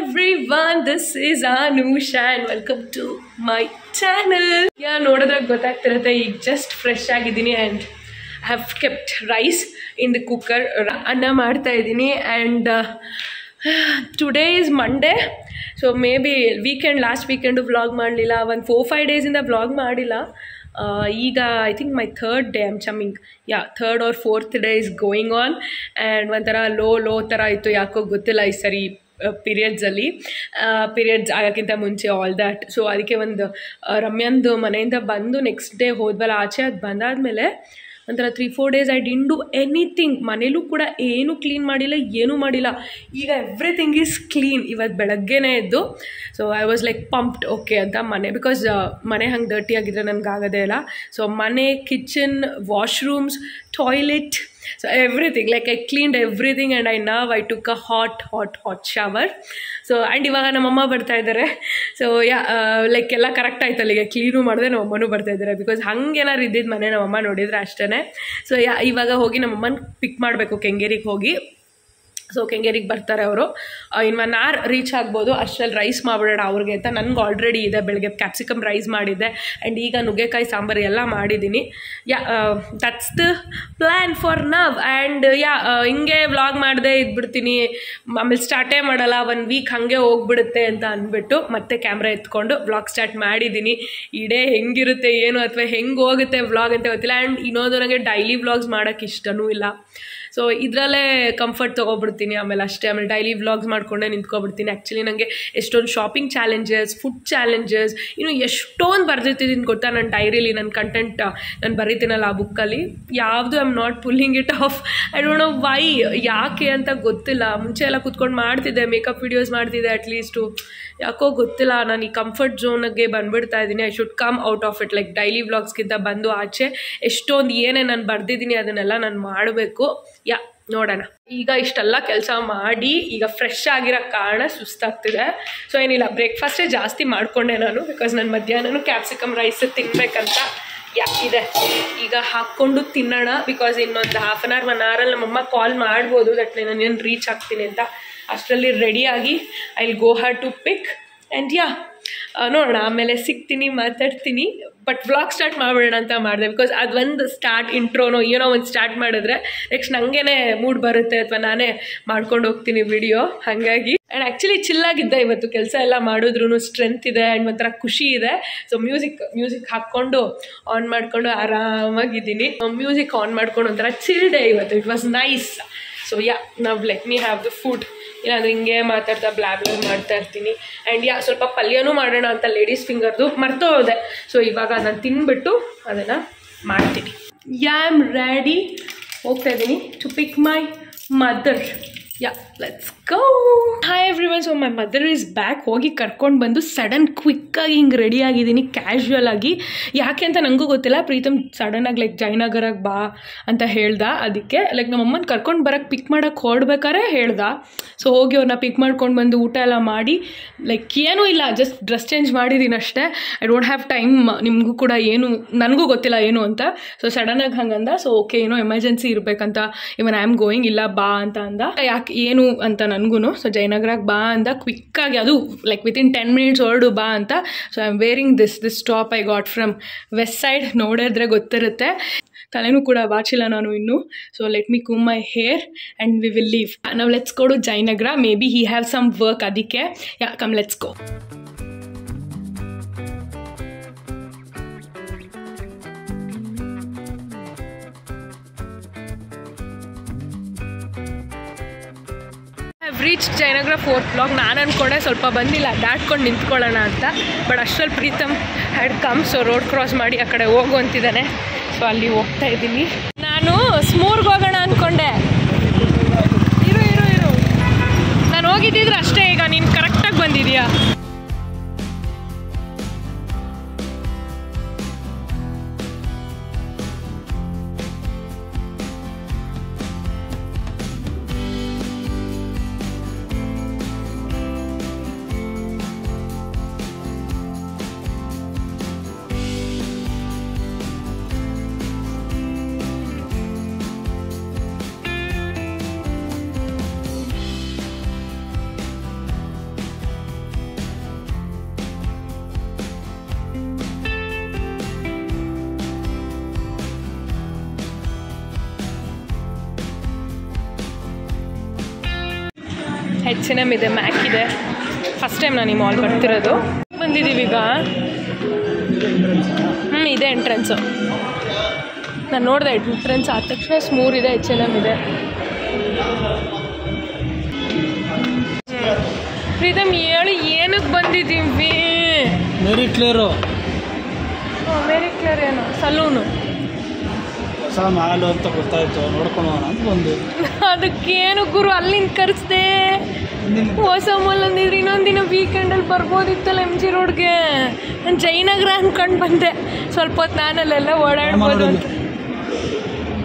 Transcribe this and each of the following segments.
everyone, this is Anusha and welcome to my channel. Yeah, ನೋಡಿದ್ರೆ ಗೊತ್ತಾಗ್ತಿರುತ್ತೆ ಈಗ just fresh ಆಗಿದ್ದೀನಿ and I have kept rice in the cooker. ಅನ್ನ ಮಾಡ್ತಾ ಇದ್ದೀನಿ and today is Monday, so maybe last weekend vlog ಮಾಡಲಿಲ್ಲ, ಒಂದು 4-5 days ಇಂದ vlog ಮಾಡಿಲ್ಲ. ಈಗ I think my third day I'm chumming, third or fourth day is going on and ಒಂಥರ low ಥರ ಇತ್ತು, ಯಾಕೋ ಗೊತ್ತಿಲ್ಲ ಈ ಸರಿ ಪೀರಿಯಡ್ಸ್ ಆಗೋಕ್ಕಿಂತ ಮುಂಚೆ ಆಲ್ ದ್ಯಾಟ್. ಸೊ ಅದಕ್ಕೆ ಒಂದು ರಮ್ಯಂದು ಮನೆಯಿಂದ ಬಂದು ನೆಕ್ಸ್ಟ್ ಡೇ ಹೋದ್ವಲ್ಲ ಆಚೆ, ಅದು ಬಂದಾದಮೇಲೆ ಒಂಥರ 3-4 days I didn't do anything. ಮನೇಲೂ ಕೂಡ ಏನೂ ಕ್ಲೀನ್ ಮಾಡಿಲ್ಲ, ಏನೂ ಮಾಡಿಲ್ಲ. ಈಗ ಎವ್ರಿಥಿಂಗ್ ಈಸ್ ಕ್ಲೀನ್. ಇವತ್ತು ಬೆಳಗ್ಗೆನೇ ಎದ್ದು so I was like pumped okay ಅಂತ ಮನೆ, ಬಿಕಾಸ್ ಮನೆ ಹಂಗೆ ಡರ್ಟಿ ಆಗಿದ್ರೆ ನನಗೆ ಆಗೋದೇ ಇಲ್ಲ. ಸೊ ಮನೆ, kitchen, washrooms, toilet, so everything, like I cleaned everything and I took a hot shower. So and ಇವಾಗ ನಮ್ಮಮ್ಮ ಬರ್ತಾ ಇದ್ದಾರೆ. ಸೊ ಲೈಕ್ ಎಲ್ಲ ಕರೆಕ್ಟ್ ಆಯ್ತಲ್ಲ, ಈಗ ಕ್ಲೀನು ಮಾಡಿದೆ ನಮ್ಮಮ್ಮನೂ ಬರ್ತಾ ಇದ್ದಾರೆ. ಬಿಕಾಸ್ ಹಂಗೇನಾರು ಇದ್ದಿದ್ದು ಮನೆ ನಮ್ಮಮ್ಮ ನೋಡಿದ್ರೆ ಅಷ್ಟೇ. ಸೊ ಇವಾಗ ಹೋಗಿ ನಮ್ಮಮ್ಮನ ಪಿಕ್ ಮಾಡಬೇಕು ಕೆಂಗೇರಿಗೆ ಹೋಗಿ. ಸೊ ಕೆಂಗೇರಿಗೆ ಬರ್ತಾರೆ ಅವರು, ಇನ್ನು 1 hour ರೀಚ್ ಆಗ್ಬೋದು. ಅಷ್ಟರಲ್ಲಿ ರೈಸ್ ಮಾಡಿಬಿಡೋಣ ಅವ್ರಿಗೆ ಅಂತ. ನನಗೆ ಆಲ್ರೆಡಿ ಇದೆ, ಬೆಳಗ್ಗೆ ಕ್ಯಾಪ್ಸಿಕಮ್ ರೈಸ್ ಮಾಡಿದ್ದೆ ಆ್ಯಂಡ್ ಈಗ ನುಗ್ಗೆಕಾಯಿ ಸಾಂಬಾರು ಎಲ್ಲ ಮಾಡಿದ್ದೀನಿ. That's the plan for now. And ಹಿಂಗೆ ವ್ಲಾಗ್ ಮಾಡದೆ ಇದ್ಬಿಡ್ತೀನಿ, ಆಮೇಲೆ ಸ್ಟಾರ್ಟೇ ಮಾಡಲ್ಲ, 1 week ಹಾಗೆ ಹೋಗ್ಬಿಡುತ್ತೆ ಅಂತ ಅಂದ್ಬಿಟ್ಟು ಮತ್ತೆ ಕ್ಯಾಮ್ರಾ ಎತ್ಕೊಂಡು ವ್ಲಾಗ್ ಸ್ಟಾರ್ಟ್ ಮಾಡಿದ್ದೀನಿ. ಈ ಡೇ ಹೆಂಗಿರುತ್ತೆ ಏನು ಅಥವಾ ಹೆಂಗೆ ಹೋಗುತ್ತೆ ವ್ಲಾಗ್ ಅಂತ ಗೊತ್ತಿಲ್ಲ. ಆ್ಯಂಡ್ ಇನ್ನೊಂದು ನನಗೆ ಡೈಲಿ ವ್ಲಾಗ್ಸ್ ಮಾಡೋಕ್ಕೆ ಇಷ್ಟನೂ ಇಲ್ಲ. ಸೊ ಇದರಲ್ಲೇ ಕಂಫರ್ಟ್ ತೊಗೊಬಿಡ್ತೀನಿ, ಆಮೇಲೆ ಅಷ್ಟೇ. ಆಮೇಲೆ ಡೈಲಿ ವ್ಲಾಗ್ಸ್ ಮಾಡಿಕೊಂಡೇ ನಿಂತ್ಕೊಬಿಡ್ತೀನಿ. ಆ್ಯಕ್ಚುಲಿ ನನಗೆ ಎಷ್ಟೊಂದು ಶಾಪಿಂಗ್ ಚಾಲೆಂಜಸ್, ಫುಡ್ ಚಾಲೆಂಜಸ್, ಇನ್ನು ಎಷ್ಟೊಂದು ಬರ್ದಿರ್ತಿದ್ದೀನಿ ಗೊತ್ತಾ ನನ್ನ ಡೈರಿಲಿ. ನನ್ನ ಕಂಟೆಂಟ್ ನಾನು ಬರೀತೀನಲ್ಲ ಆ ಬುಕ್ಕಲ್ಲಿ, ಯಾವುದು I am not pulling it off. I don't know why, ಯಾಕೆ ಅಂತ ಗೊತ್ತಿಲ್ಲ. ಮುಂಚೆ ಎಲ್ಲ ಕೂತ್ಕೊಂಡು ಮಾಡ್ತಿದ್ದೆ, ಮೇಕಪ್ ವಿಡಿಯೋಸ್ ಮಾಡ್ತಿದ್ದೆ ಅಟ್ಲೀಸ್ಟು. ಯಾಕೋ ಗೊತ್ತಿಲ್ಲ, ನಾನು ಈ ಕಂಫರ್ಟ್ ಝೋನ್ಗೆ ಬಂದುಬಿಡ್ತಾ ಇದ್ದೀನಿ. I should come out of it. Like daily ವ್ಲಾಗ್ಸ್ಗಿಂತ ಬಂದು ಆಚೆ ಎಷ್ಟೊಂದು ಏನೇ ನಾನು ಬರ್ದಿದ್ದೀನಿ ಅದನ್ನೆಲ್ಲ ನಾನು ಮಾಡಬೇಕು. ನೋಡೋಣ. ಈಗ ಇಷ್ಟೆಲ್ಲ ಕೆಲಸ ಮಾಡಿ ಈಗ ಫ್ರೆಶ್ ಆಗಿರೋ ಕಾರಣ ಸುಸ್ತಾಗ್ತಿದೆ. ಸೊ ಏನಿಲ್ಲ, ಬ್ರೇಕ್ಫಾಸ್ಟೇ ಜಾಸ್ತಿ ಮಾಡಿಕೊಂಡೆ ನಾನು, ಬಿಕಾಸ್ ನಾನು ಮಧ್ಯಾಹ್ನನೂ ಕ್ಯಾಪ್ಸಿಕಮ್ ರೈಸ್ ತಿನ್ನಬೇಕಂತ ಇದೆ. ಈಗ ಹಾಕ್ಕೊಂಡು ತಿನ್ನೋಣ, ಬಿಕಾಸ್ ಇನ್ನೊಂದು 1/2 hour 1 hour ನಮ್ಮಮ್ಮ ಕಾಲ್ ಮಾಡ್ಬೋದು ದಟ್ ನಾನು ರೀಚ್ ಆಗ್ತೀನಿ ಅಂತ. ಅಷ್ಟರಲ್ಲಿ ರೆಡಿಯಾಗಿ I will go her to pick and ನೋಡೋಣ, ಆಮೇಲೆ ಸಿಗ್ತೀನಿ, ಮಾತಾಡ್ತೀನಿ. ಬಟ್ ವ್ಲಾಗ್ ಸ್ಟಾರ್ಟ್ ಮಾಡಿಬಿಡೋಣ ಅಂತ ಮಾಡಿದೆ, ಬಿಕಾಸ್ ಅದೊಂದು ಸ್ಟಾರ್ಟ್ ಇಂಟ್ರೋನೋ ಏನೋ ಒಂದು ಸ್ಟಾರ್ಟ್ ಮಾಡಿದ್ರೆ ನೆಕ್ಸ್ಟ್ ನನಗೇ ಮೂಡ್ ಬರುತ್ತೆ, ಅಥವಾ ನಾನೇ ಮಾಡ್ಕೊಂಡು ಹೋಗ್ತೀನಿ ವಿಡಿಯೋ. ಹಾಗಾಗಿ ಆ್ಯಂಡ್ ಆ್ಯಕ್ಚುಲಿ ಚಿಲ್ಲಾಗಿದ್ದೆ ಇವತ್ತು, ಕೆಲಸ ಎಲ್ಲ ಮಾಡಿದ್ರೂ ಸ್ಟ್ರೆಂತ್ ಇದೆ ಆ್ಯಂಡ್ ಒಂಥರ ಖುಷಿ ಇದೆ. ಸೊ ಮ್ಯೂಸಿಕ್ ಹಾಕ್ಕೊಂಡು ಆನ್ ಮಾಡಿಕೊಂಡು ಆರಾಮಾಗಿದ್ದೀನಿ. ಮ್ಯೂಸಿಕ್ ಆನ್ ಮಾಡ್ಕೊಂಡು ಒಂಥರ ಚಿಲ್ ಡೇ ಇವತ್ತು. It was nice. ಸೊ ನಾವು let me have the food. ಇಲ್ಲಾಂದ್ರೆ ಹಿಂಗೆ ಮಾತಾಡ್ತಾ ಬ್ಲಾಬ್ ಮಾಡ್ತಾ ಇರ್ತೀನಿ. ಆ್ಯಂಡ್ ಸ್ವಲ್ಪ ಪಲ್ಯನೂ ಮಾಡೋಣ ಅಂತ ಲೇಡೀಸ್ ಫಿಂಗರ್ದು ಮರ್ತೋದೆ. ಸೊ ಇವಾಗ ನಾನು ತಿನ್ಬಿಟ್ಟು ಅದನ್ನು ಮಾಡ್ತೀನಿ. ಐ ಆಮ್ ರೆಡಿ, ಹೋಗ್ತಾ ಇದ್ದೀನಿ to pick my mother. Let's go. Hi everyone. So my mother is back. ಹೋಗಿ ಕರ್ಕೊಂಡು ಬಂದು ಸಡನ್ ಕ್ವಿಕ್ಕಾಗಿ ಹಿಂಗೆ ರೆಡಿ ಆಗಿದ್ದೀನಿ ಕ್ಯಾಶುವಲ್ ಆಗಿ. ಯಾಕೆ ಅಂತ ನನಗೂ ಗೊತ್ತಿಲ್ಲ. ಪ್ರೀತಮ್ ಸಡನ್ನಾಗಿ ಲೈಕ್ ಜಯನಗರಕ್ಕೆ ಬಾ ಅಂತ ಹೇಳ್ದ. ಅದಕ್ಕೆ ಲೈಕ್ ನಮ್ಮಮ್ಮನ ಕರ್ಕೊಂಡು ಬರೋಕ್ಕೆ ಪಿಕ್ ಮಾಡೋಕ್ಕೆ ಹೊರಡ್ಬೇಕಾರೆ ಹೇಳ್ದ. ಸೊ ಹೋಗಿ ಅವ್ರನ್ನ ಪಿಕ್ ಮಾಡ್ಕೊಂಡು ಬಂದು ಊಟ ಎಲ್ಲ ಮಾಡಿ, ಲೈಕ್ ಏನೂ ಇಲ್ಲ, ಜಸ್ಟ್ ಡ್ರೆಸ್ ಚೇಂಜ್ ಮಾಡಿದ್ದೀನಿ ಅಷ್ಟೇ. I don't have time. ನಿಮಗೂ ಕೂಡ ಏನು ನನಗೂ ಗೊತ್ತಿಲ್ಲ ಏನು ಅಂತ. ಸೊ ಸಡನ್ನಾಗಿ ಹಂಗಂದ. ಸೊ ಓಕೆ, ಏನೋ ಎಮರ್ಜೆನ್ಸಿ ಇರಬೇಕಂತ, ಇವನ್ ಐ ಆಮ್ ಗೋಯಿಂಗ್, ಇಲ್ಲ ಬಾ ಅಂತ ಅಂದ. ಯಾಕೆ ಏನು ಅಂತ ನನಗೂ. ಸೊ ಜಯನಗರಕ್ಕೆ ಬಾ ಅಂದ ಕ್ವಿಕ್ಕಾಗಿ, ಅದು ಲೈಕ್ ವಿತಿನ್ 10 minutes ಹೊರಡು ಬಾ ಅಂತ. So I am wearing this top I got from Westside. ನೋಡಿದ್ರೆ ಗೊತ್ತಿರುತ್ತೆ. ತಲೆನೂ ಕೂಡ ಬಾಚಿಲ್ಲ ನಾನು ಇನ್ನೂ. So let me comb my hair and we will leave. ನಾವು let's go to Jayanagar. Maybe he have some work, ಅದಕ್ಕೆ come let's go. Reach Jayanagar 4th block. ನಾನು ಅಂದ್ಕೊಂಡೆ ಸ್ವಲ್ಪ ಬಂದಿಲ್ಲ ದಾಟ್ಕೊಂಡು ನಿಂತ್ಕೊಳ್ಳೋಣ ಅಂತ, ಬಟ್ ಅಷ್ಟರಲ್ಲಿ Preetham had come. So road cross ಮಾಡಿ ಆ ಕಡೆ ಹೋಗು ಅಂತಿದ್ದಾನೆ. ಸೊ ಅಲ್ಲಿ ಹೋಗ್ತಾ ಇದ್ದೀನಿ. ನಾನು ಸ್ಮೂರ್ಗೆ ಹೋಗೋಣ ಅಂದ್ಕೊಂಡೆ. ಇರು ನಾನು ಹೋಗಿದ್ದಿದ್ರೆ ಅಷ್ಟೇ. ಈಗ ನೀನು ಕರೆಕ್ಟಾಗಿ ಬಂದಿದೀಯಾ? H&M ಇದೆ, ಮ್ಯಾಕ್ ಇದೆ. ಫಸ್ಟ್ ಟೈಮ್ ನಾನು ಈ ಮಾಲ್ ಬರ್ತಿರೋದು. ಬಂದಿದ್ದೀವಿ ಈಗ. ಇದೆ ಎಂಟ್ರೆನ್ಸು. ನಾನು ನೋಡಿದೆ ಎಂಟ್ರೆನ್ಸ್ ಆದ ತಕ್ಷಣ ಸ್ಮೂರ್ ಇದೆ, H&M ಇದೆ. ಪ್ರೀತಮ್ ಹೇಳಿ ಏನಕ್ಕೆ ಬಂದಿದ್ದೀವಿ? ಮೇರಿ ಕ್ಲೇರು. ಮೇರಿ ಕ್ಲೇರ್ ಏನು? ಸಲೂನು. ಹೊಸ ಮಾಲು ಅಂತ ಗೊತ್ತಾಯ್ತು, ನೋಡ್ಕೊಳ್ಳೋಣ ಅಂತ ಬಂದು. ಅದಕ್ಕೇನು ಗುರು ಅಲ್ಲಿಂದ ಕರೆಸ್ದೆ. ಹೊಸ ಮಾಲ್ ಅಂದಿದ್ರೆ ಇನ್ನೊಂದಿನ ವೀಕೆಂಡಲ್ಲಿ ಬರ್ಬೋದಿತ್ತಲ್ಲ MG ರೋಡ್ಗೆ. ನಾನು ಜಯನಗರ ಅಂದ್ಕೊಂಡು ಬಂದೆ. ಸ್ವಲ್ಪ ಹೊತ್ತು ನಾನಲ್ಲೆಲ್ಲ ಓಡಾಡ್ಬೋದು ಅಂತ.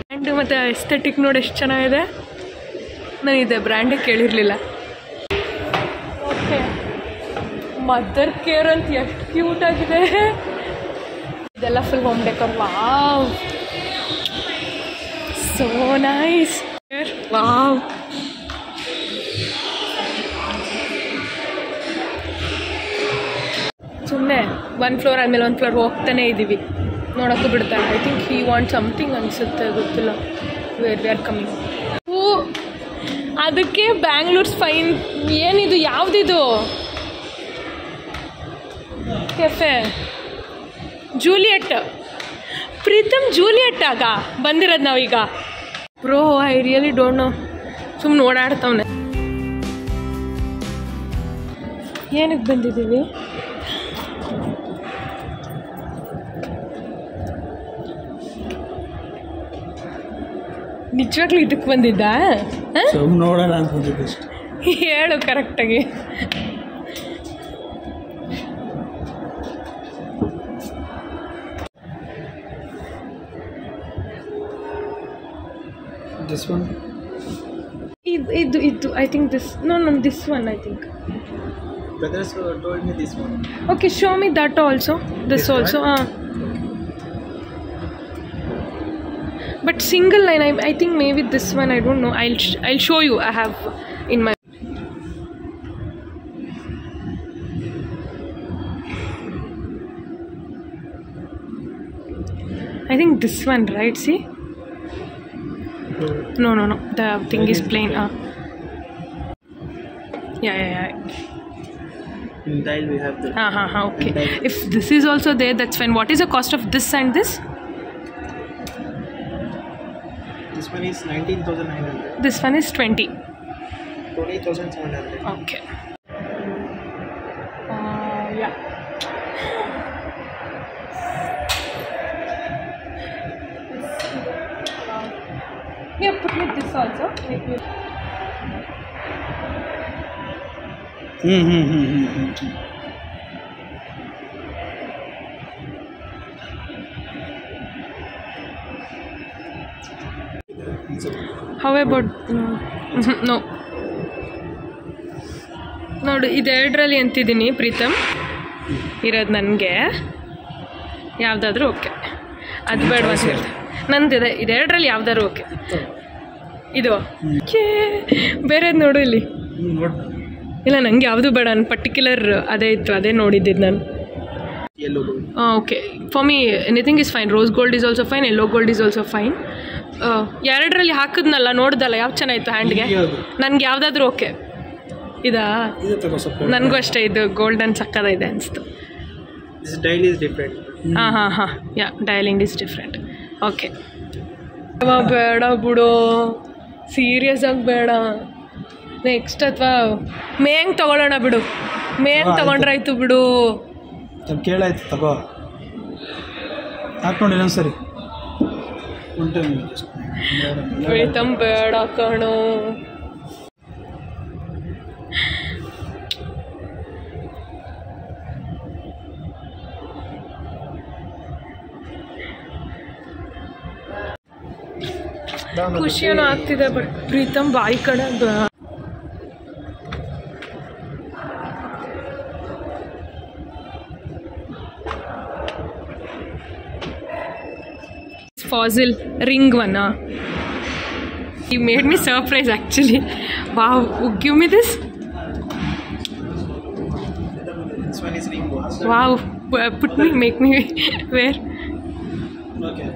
ಬ್ರ್ಯಾಂಡ್ ಮತ್ತು ಎಸ್ಥೆಟಿಕ್ ನೋಡಿ ಎಷ್ಟು ಚೆನ್ನಾಗಿದೆ. ನಾನು ಇದೆ ಬ್ರ್ಯಾಂಡೇ ಕೇಳಿರಲಿಲ್ಲ. ಓಕೆ, ಮದರ್ ಕೇರ್ ಅಂತ ಎಷ್ಟು ಕ್ಯೂಟ್ ಆಗಿದೆ. ಇದೆಲ್ಲ full home decor. Wow, so nice. Wow, ಸುಮ್ಮನೆ 1 ಫ್ಲೋರ್ ಆದಮೇಲೆ 1 ಫ್ಲೋರ್ ಹೋಗ್ತಾನೆ ಇದ್ದೀವಿ. ನೋಡೋಕ್ಕೂ ಬಿಡ್ತಾರೆ. I think he want something ಅನಿಸುತ್ತೆ, ಗೊತ್ತಿಲ್ಲ. Where we are coming. ಅದಕ್ಕೆ ಬ್ಯಾಂಗ್ಳೂರ್ಸ್ ಫೈನ್. ಏನಿದು? ಯಾವುದಿದು? Cafe Juliet. ಪ್ರೀತಮ್ ಜೂಲಿಯಟ್ ಆಗ ಬಂದಿರೋದು ನಾವೀಗ. Bro I really don't know. ಸುಮ್ಮನೆ ಓಡಾಡ್ತವನೆ. ಏನಕ್ಕೆ ಬಂದಿದ್ದೀವಿ? ನಿಜವಾಗ್ಲೂ ಇದಕ್ಕೆ ಬಂದಿದ್ದ? ನೋಡೋಣ ಅಂತ ಬಂದಿದ್ದೆ ಅಷ್ಟೇ. ಹೇಳು ಕರೆಕ್ಟಾಗಿ. This one? Idu. I think this. No, this one. I think. Brothers told me this one. Okay, show me that also. This also. But single line. I think maybe this one. I don't know. I'll show you. I have in my. I think this one, right? See. No. The thing is plain. Yeah. In Dial we have the. Okay. If this is also there, that's fine. What is the cost of this and this? This one is 19,900. This one is 20. 20,700. Okay. Yeah. Yeah, put me this also. How about no? ನೋಡು, ಇದೆರಡರಲ್ಲಿ ಅಂತಿದ್ದೀನಿ ಪ್ರೀತಮ್ ಇರೋದು. ನನಗೆ ಯಾವುದಾದ್ರೂ okay. ಅದು ಬೇಡ ಅಂತ ನಂದಿದೆ. ಇದೆರಡರಲ್ಲಿ ಯಾವುದಾದ್ರು okay. ಇದು ಬೇರೆದು ನೋಡು ಇಲ್ಲಿ. ಇಲ್ಲ, ನನಗೆ ಯಾವುದು ಬೇಡ. ನನ್ನ ಪರ್ಟಿಕ್ಯುಲರ್ ಅದೇ ಇತ್ತು, ಅದೇ ನೋಡಿದ್ದಿದ್ದು ನಾನು. Okay, for me anything is fine. Rose gold is also fine, yellow gold is also fine. ಎರಡರಲ್ಲಿ ಹಾಕಿದ್ನಲ್ಲ, ನೋಡ್ದಲ್ಲ ಯಾವ ಚೆನ್ನಾಗಿತ್ತು ಹ್ಯಾಂಡ್ಗೆ. ನನಗೆ ಯಾವುದಾದ್ರೂ ಓಕೆ. ಇದಾ? ನನಗೂ ಅಷ್ಟೇ. ಇದು ಗೋಲ್ಡನ್ ಸಕ್ಕದಾಗಿದೆ ಅನಿಸ್ತು. ಹಾಂ, ಯಾ, ಡೈಲಿಂಗ್ ಇಸ್ ಡಿಫ್ರೆಂಟ್. ಓಕೆ, ಬೇಡ ಬಿಡು, ಸೀರಿಯಸ್ ಆಗಿ ಬೇಡ. ನೆಕ್ಸ್ಟ್ ಅಥವಾ ಮೇಂಗ್ ತೊಗೊಳ್ಳೋಣ ಬಿಡು. ಮೇಂಗ್ ತೊಗೊಂಡ್ರಾಯ್ತು ಬಿಡು. ಕೇಳಾಯ್ತು, ತಗೋ ಹಾಕೊಂಡು ಇನ್ನೊಂದು ಸರಿ. ಪ್ರೀತಮ್ ಬೇಡ ಕಣೋ. ಖುಷಿಯೇನೋ ಆಗ್ತಿದೆ, ಬಟ್ ಪ್ರೀತಮ್ ಬಾಯಿ ಕಡೆ Fossil ring one. You made me surprise actually. Wow, give me this. This one is ring one. Wow, make me wear. Okay.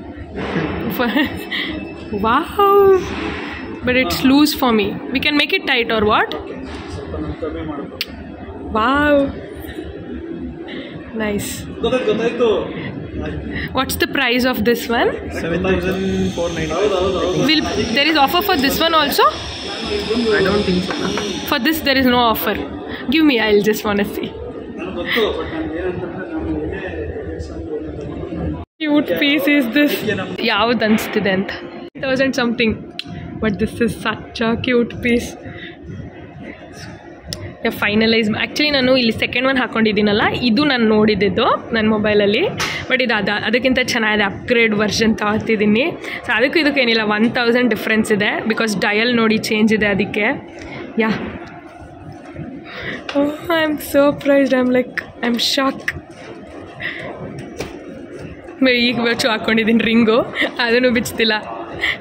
Wow, but it's loose for me. We can make it tight or what? Okay. ಕಮ್ಮಿ ಮಾಡ್ಬೋದು. Wow, nice. ಗೊತ್ತಾಯ್ತು. What's the price of this one? 7,490. Will there is offer for this one also? I don't think so. For this there is no offer. Give me, I'll just want to see. ನನಗೆ ಗೊತ್ತು, but ನಾನು ಏನಂತಂದ್ರೆ ನಾನು Cute piece is this. ಯಾವ್ದು ಅನಿಸ್ತಿದೆ ಅಂತ 1000 something, but this is such a cute piece. Finalise actually ನಾನು ಇಲ್ಲಿ ಸೆಕೆಂಡ್ ಒನ್ ಹಾಕ್ಕೊಂಡಿದ್ದೀನಲ್ಲ, ಇದು ನಾನು ನೋಡಿದ್ದು ನನ್ನ ಮೊಬೈಲಲ್ಲಿ, ಬಟ್ ಇದು ಅದಕ್ಕಿಂತ ಚೆನ್ನಾಗಿದೆ, ಅಪ್ಗ್ರೇಡ್ ವರ್ಷನ್ ತಗೊತಿದ್ದೀನಿ. ಸೊ ಅದಕ್ಕೂ ಇದಕ್ಕೇನಿಲ್ಲ, 1000 ಡಿಫ್ರೆನ್ಸ್ ಇದೆ, ಬಿಕಾಸ್ ಡಯಲ್ ನೋಡಿ ಚೇಂಜ್ ಇದೆ ಅದಕ್ಕೆ. Yeah, I am surprised, I am shock. ಈಗ ಬಚ್ಚು ಹಾಕ್ಕೊಂಡಿದ್ದೀನಿ ರಿಂಗು, ಅದನ್ನು ಬಿಚ್ತಿಲ್ಲ,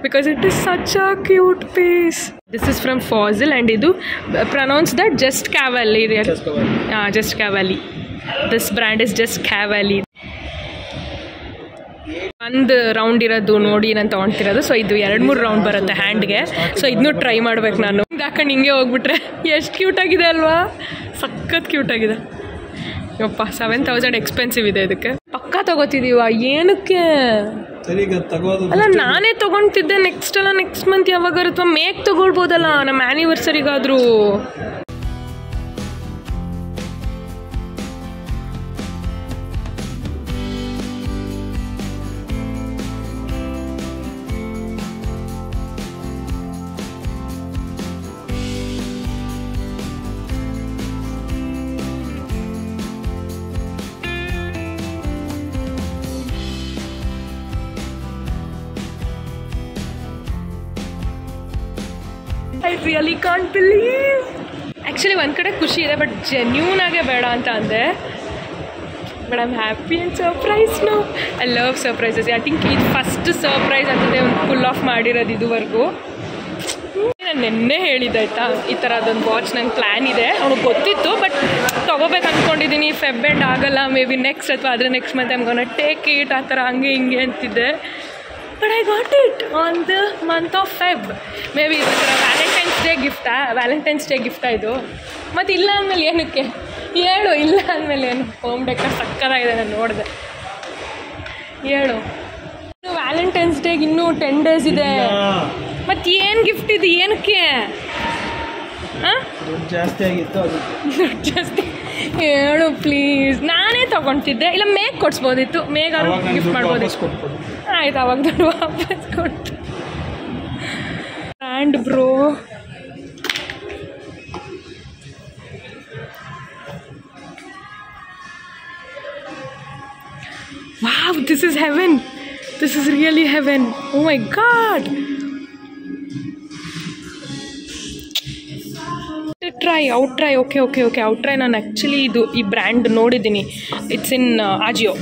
because it is such a cute piece. This is from Fossil and idu pronounce that Just Cavalli. Just Cavalli. This brand is Just Cavalli. ಒಂದು round ಇರೋದು ನೋಡಿ ನಾನು ತೊಗೊಳ್ತಿರೋದು. So ಇದು 2-3 ರೌಂಡ್ ಬರುತ್ತೆ ಹ್ಯಾಂಡ್ಗೆ. ಸೊ ಇದನ್ನು ಟ್ರೈ ಮಾಡ್ಬೇಕು ನಾನು. ಹಾಕೊಂಡು ಹಿಂಗೆ ಹೋಗ್ಬಿಟ್ರೆ ಎಷ್ಟು ಕ್ಯೂಟಾಗಿದೆ ಅಲ್ವಾ, ಸಖತ್ ಕ್ಯೂಟಾಗಿದೆ. ಯಪ್ಪ, 7000 ಎಕ್ಸ್ಪೆನ್ಸಿವ್ ಇದೆ ಇದಕ್ಕೆ. ಪಕ್ಕ ತಗೋತಿದ್ದೀವ ಏನಕ್ಕೆ? ಅಲ್ಲ, ನಾನೇ ತೊಗೊಳ್ತಿದ್ದೆ. ನೆಕ್ಸ್ಟ್ ಮಂತ್ ಯಾವಾಗಾರು ಅಥವಾ ಮೇಕ್ ತೊಗೊಳ್ಬೋದಲ್ಲ ನಮ್ಮ ಆ್ಯನಿವರ್ಸರಿಗಾದರೂ. I really can't believe. Actually ಒಂದು ಕಡೆ ಖುಷಿ ಇದೆ, ಬಟ್ ಜೆನ್ಯೂನ್ ಆಗೇ ಬೇಡ ಅಂತ ಅಂದೆ. But I am happy and surprise no. I love surprises. I think ಇದು ಫಸ್ಟ್ ಸರ್ಪ್ರೈಸ್ ಆಗ್ತದೆ ಒಂದು ಫುಲ್ ಆಫ್ ಮಾಡಿರೋದು ಇದುವರೆಗೂ. ನಾನು ನೆನ್ನೆ ಹೇಳಿದ್ದೆ ಆಯಿತಾ, ಈ ಥರ ಅದೊಂದು ವಾಚ್ ನಂಗೆ ಪ್ಲ್ಯಾನ್ ಇದೆ. ಅವ್ನಿಗೆ ಗೊತ್ತಿತ್ತು, ಬಟ್ ತೊಗೋಬೇಕು ಅಂದ್ಕೊಂಡಿದ್ದೀನಿ. ಫೆಬ್ ಎಂಡ್ ಆಗಲ್ಲ, ಮೇ ಬಿ ನೆಕ್ಸ್ಟ್ ಅಥವಾ ಅದ್ರ next month I'm gonna take it, ಆ ಥರ ಹಂಗೆ ಹಿಂಗೆ ಅಂತಿದ್ದೆ. But I got it on the month of Feb. May be ಇದೊಂಥರ ವ್ಯಾಲೆಂಟೈನ್ಸ್ ಡೇ ಗಿಫ್ಟಾ ಇದು? ಮತ್ತು ಇಲ್ಲ ಅಂದಮೇಲೆ ಏನಕ್ಕೆ ಹೇಳು? ಇಲ್ಲ ಅಂದಮೇಲೆ ಏನು? ಹೋಮ್ ಡೆಕರ್ ಸಕ್ಕತ್ತಾಗಿದೆ, ನಾನು ನೋಡಿದೆ. ಹೇಳು, ವ್ಯಾಲೆಂಟೈನ್ಸ್ ಡೇಗೆ ಇನ್ನೂ 10 days ಇದೆ. ಮತ್ತು ಏನು ಗಿಫ್ಟ್ ಇದು? ಏನಕ್ಕೆ? ಹಾಂ, ಜಾಸ್ತಿ ಆಗಿತ್ತು. ದುಡ್ಡು ಜಾಸ್ತಿ ಹೇಳು ಪ್ಲೀಸ್. ನಾನೇ ತೊಗೊಳ್ತಿದ್ದೆ, ಇಲ್ಲ ಮೇಗ್ ಕೊಡಿಸ್ಬೋದಿತ್ತು. ಮೇಗಾರು ಗಿಫ್ಟ್ ಮಾಡ್ಬೋದಿತ್ತು. ಆಯ್ತು, ಅವಾಗ ದುಡ್ಡು ವಾಪಸ್ ಕೊಟ್ಟು. Brand bro. Wow, this is heaven. This is really heaven. Oh my god. ಔಟ್ರೈ. ಓಕೆ. ಔಟ್ರೈ ನಾನು ಆ್ಯಕ್ಚುಲಿ ಈ ಬ್ರ್ಯಾಂಡ್ ನೋಡಿದ್ದೀನಿ. It's in Ajio.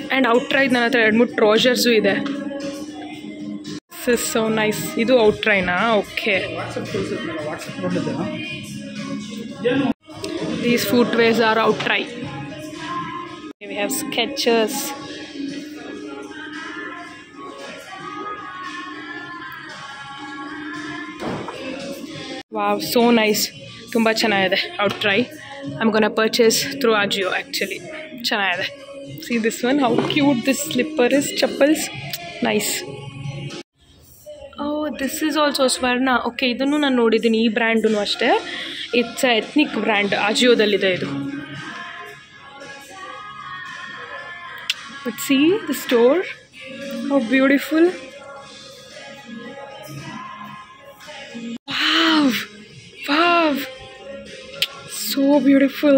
ಆ್ಯಂಡ್ ಔಟ್ರೈ ನನ್ನ ಹತ್ರ 2-3 ಟ್ರೌಸರ್ಸು ಇದೆ. This is so nice. ಇದು ಔಟ್ರೈನಾ? ಓಕೆ. ದೀಸ್ ಫುಟ್ವೇರ್ಸ್ ಆರ್ ಔಟ್ರೈ. We have Skechers. Wow, so nice. ತುಂಬ ಚೆನ್ನಾಗಿದೆ ಔಟ್ರೈ. I'm gonna purchase through Ajio actually. ಚೆನ್ನಾಗಿದೆ. See this one, how cute this slipper is. Chappals, nice. Oh, this is also Swarna. Okay, ಇದನ್ನು ನಾನು ನೋಡಿದ್ದೀನಿ. ಈ brand ಅಷ್ಟೇ. ಇಟ್ಸ್ ಎಥ್ನಿಕ್ ಬ್ರ್ಯಾಂಡ್, ಆಜಿಯೋದಲ್ಲಿದೆ ಇದು. But see the store, how beautiful. Wow, so beautiful.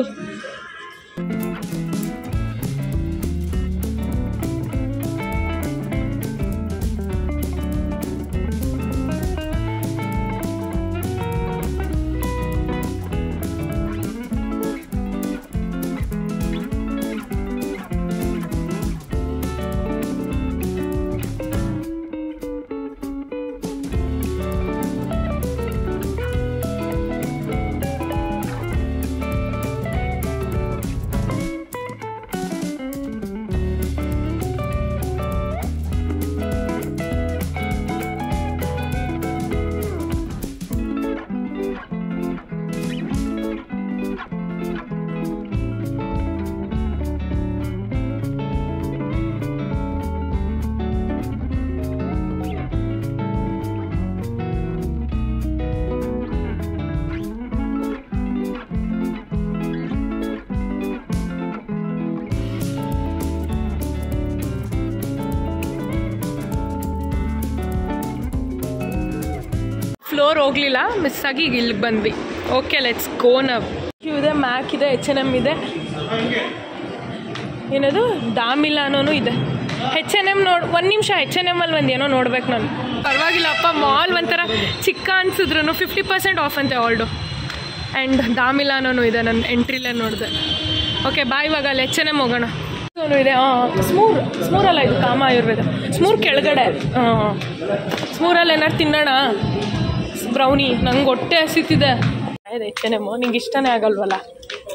Floor ಹೋಗಲಿಲ್ಲ, miss ಆಗಿ ಈಗ ಇಲ್ಲಿಗೆ ಬಂದ್ವಿ. Okay, let's go now. ಇದೆ, ಮ್ಯಾಕ್ ಇದೆ, H&M ಇದೆ, ಏನದು ದಾಮಿಲಾನೂ ಇದೆ. H&M ಒಂದು ನಿಮಿಷ, H&M ಅಲ್ಲಿ ಒಂದು ಏನೋ ನೋಡ್ಬೇಕು ನಾನು. ಪರವಾಗಿಲ್ಲಪ್ಪ, ಮಾಲ್ ಒಂಥರ ಚಿಕ್ಕ ಅನ್ಸಿದ್ರು 50% ಆಫ್ ಅಂತೆ ಆಲ್ಡು. ಆ್ಯಂಡ್ ದಾಮಿಲಾನೂ ಇದೆ, ನಾನು ಎಂಟ್ರಿಲೇ ನೋಡಿದೆ. ಓಕೆ ಬಾಯ್, ಇವಾಗ ಅಲ್ಲಿ H&M ಹೋಗೋಣ. ಇದೆ ಸ್ಮೂರಲ್ಲ, ಇದು ಕಾಮ ಆಯುರ್ವೇದ. ಸ್ಮೂರ್ ಕೆಳಗಡೆ, ಸ್ಮೂರಲ್ಲಿ ಏನಾರು ತಿನ್ನೋಣ, ಬ್ರೌನಿ. ನಂಗೆ ಹೊಟ್ಟೆ ಹಸಿತಿದೆ. ಇದೆ H&M, ನಿಂಗೆ ಇಷ್ಟನೇ ಆಗಲ್ವಲ್ಲ.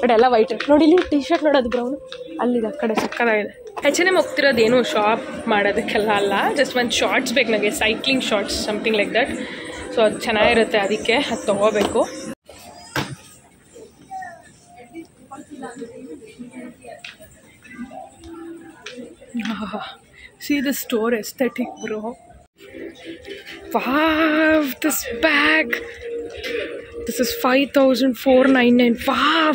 ಕಡೆ ಎಲ್ಲ ವೈಟ್ ನೋಡಿ, ಇಲ್ಲಿ ಟಿ ಶರ್ಟ್ ನೋಡೋದು ಬ್ರೌನು, ಅಲ್ಲಿದೆ ಆ ಕಡೆ ಸಕ್ಕದಾಗಿದೆ. H&M ಹೋಗ್ತಿರೋದೇನು ಶಾಪ್ ಮಾಡೋದಕ್ಕೆಲ್ಲ ಅಲ್ಲ, ಜಸ್ಟ್ ಒಂದು ಶಾರ್ಟ್ಸ್ ಬೇಕು ನನಗೆ, cycling shorts something like that. So ಅದು ಚೆನ್ನಾಗಿರುತ್ತೆ, ಅದಕ್ಕೆ ಅದು ತೊಗೋಬೇಕು. See the store aesthetic, bro. Wow, this bag. This is 5,499. Wow.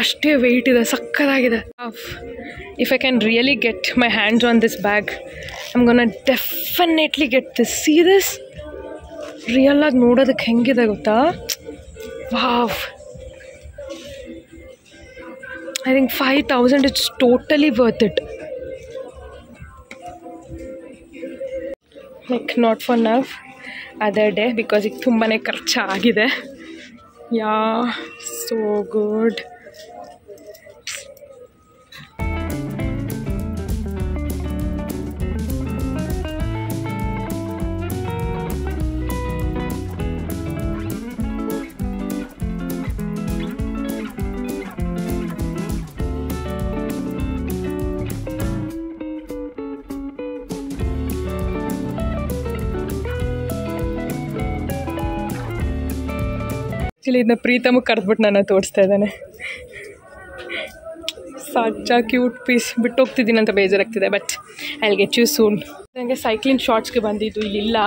ಅಷ್ಟೇ ವೆಯ್ಟ್ ಇದೆ, ಸಕ್ಕದಾಗಿದೆ. If I can really get my hands on this bag, I'm gonna definitely get this. See this? Real ಆಗಿ ನೋಡೋದಕ್ಕೆ ಹೆಂಗಿದೆ ಗೊತ್ತಾ? Wow. I think 5,000, it's totally worth it. Like not for now, other day, because it ತುಂಬಾನೇ ಖರ್ಚಾಗಿದೆ. Yeah, so good. Actually ಇದನ್ನ ಪ್ರೀತಮ್ ಕರೆದ್ಬಿಟ್ಟು ನನ್ನ ತೋರಿಸ್ತಾ ಇದ್ದಾನೆ. ಸಚ್ಚ cute piece. ಬಿಟ್ಟೋಗ್ತಿದ್ದೀನಿ ಅಂತ ಬೇಜಾರಾಗ್ತಿದೆ, but I will get you soon. ನನಗೆ ಸೈಕ್ಲಿಂಗ್ ಶಾರ್ಟ್ಸ್ಗೆ ಬಂದಿದ್ದು ಇಲ್ಲಿಲ್ಲ,